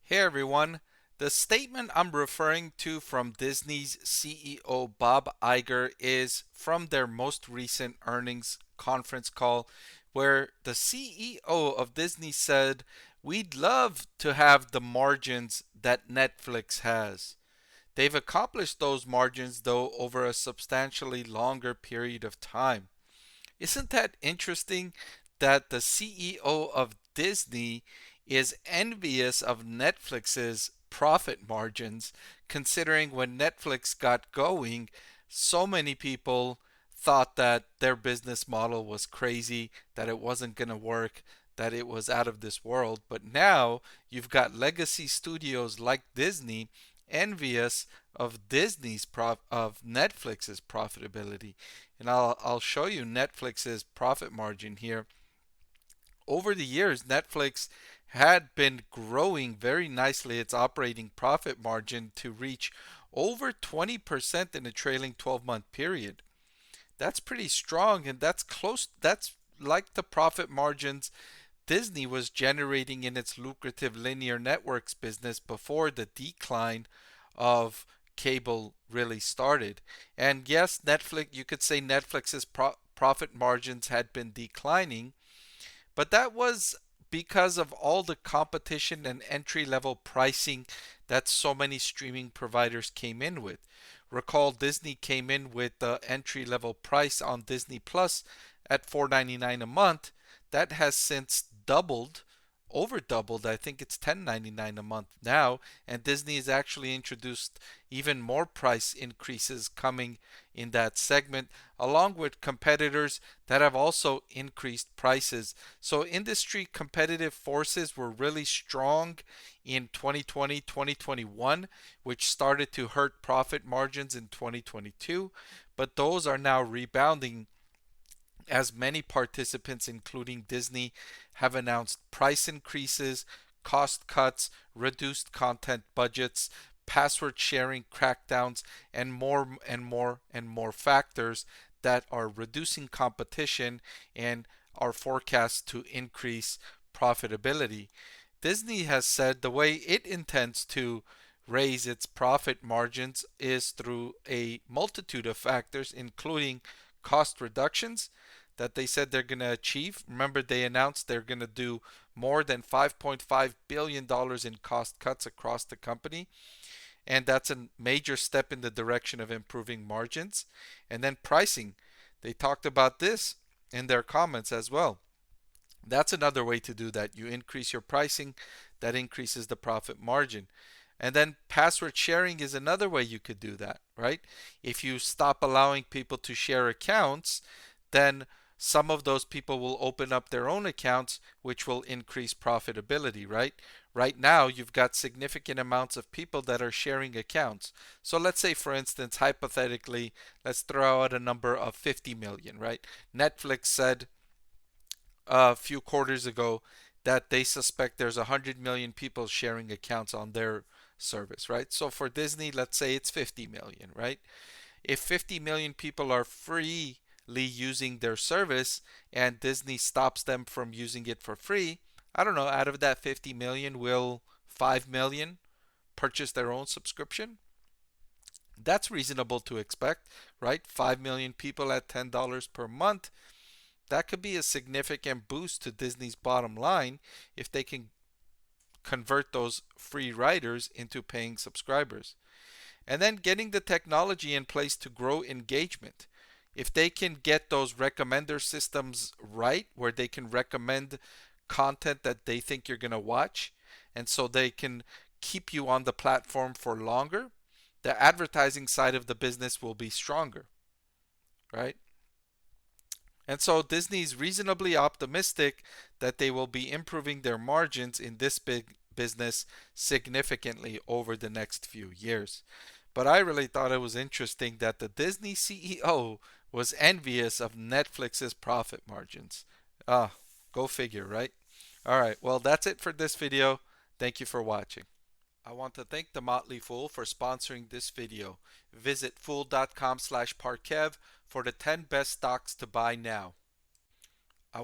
Hey everyone. The statement I'm referring to from Disney's CEO Bob Iger is from their most recent earnings conference call, where the CEO of Disney said, "We'd love to have the margins that Netflix has." They've accomplished those margins, though, over a substantially longer period of time. Isn't that interesting that the CEO of Disney is envious of Netflix's profit margins, considering when Netflix got going, so many people thought that their business model was crazy, that it wasn't going to work, that it was out of this world. But now you've got legacy studios like Disney envious of of Netflix's profitability. And I'll show you Netflix's profit margin here. Over the years, Netflix had been growing very nicely its operating profit margin to reach over 20% in a trailing 12-month period. That's pretty strong, and that's like the profit margins Disney was generating in its lucrative linear networks business before the decline of cable really started. And yes, you could say Netflix's profit margins had been declining, but that was because of all the competition and entry level pricing that so many streaming providers came in with. Recall Disney came in with the entry level price on Disney Plus at $4.99 a month. That has since doubled, over doubled. I think it's $10.99 a month now, and Disney has actually introduced even more price increases coming in that segment, along with competitors that have also increased prices. So industry competitive forces were really strong in 2020, 2021, which started to hurt profit margins in 2022, but those are now rebounding as many participants, including Disney, have announced price increases, cost cuts, reduced content budgets, password sharing crackdowns, and more factors that are reducing competition and are forecast to increase profitability. Disney has said the way it intends to raise its profit margins is through a multitude of factors, including cost reductions that they said they're going to achieve. Remember, they announced they're going to do more than $5.5 billion in cost cuts across the company. And that's a major step in the direction of improving margins. And then pricing. They talked about this in their comments as well. That's another way to do that. You increase your pricing, that increases the profit margin. And then password sharing is another way you could do that, right? If you stop allowing people to share accounts, then some of those people will open up their own accounts, which will increase profitability, right? Right now, you've got significant amounts of people that are sharing accounts. So let's say, for instance, hypothetically, let's throw out a number of 50 million, right? Netflix said a few quarters ago that they suspect there's 100 million people sharing accounts on their service, right? So for Disney, let's say it's 50 million, right? If 50 million people are freely using their service and Disney stops them from using it for free, I don't know, out of that 50 million, will 5 million purchase their own subscription? That's reasonable to expect, right? 5 million people at $10 per month. That could be a significant boost to Disney's bottom line if they can convert those free riders into paying subscribers. And then getting the technology in place to grow engagement. If they can get those recommender systems right, where they can recommend content that they think you're going to watch, and so they can keep you on the platform for longer, the advertising side of the business will be stronger, right? And so Disney's reasonably optimistic that they will be improving their margins in this big business significantly over the next few years. But I really thought it was interesting that the Disney CEO was envious of Netflix's profit margins. Ah, go figure, right? All right, well, that's it for this video. Thank you for watching. I want to thank the Motley Fool for sponsoring this video. Visit fool.com/Parkev for the 10 best stocks to buy now.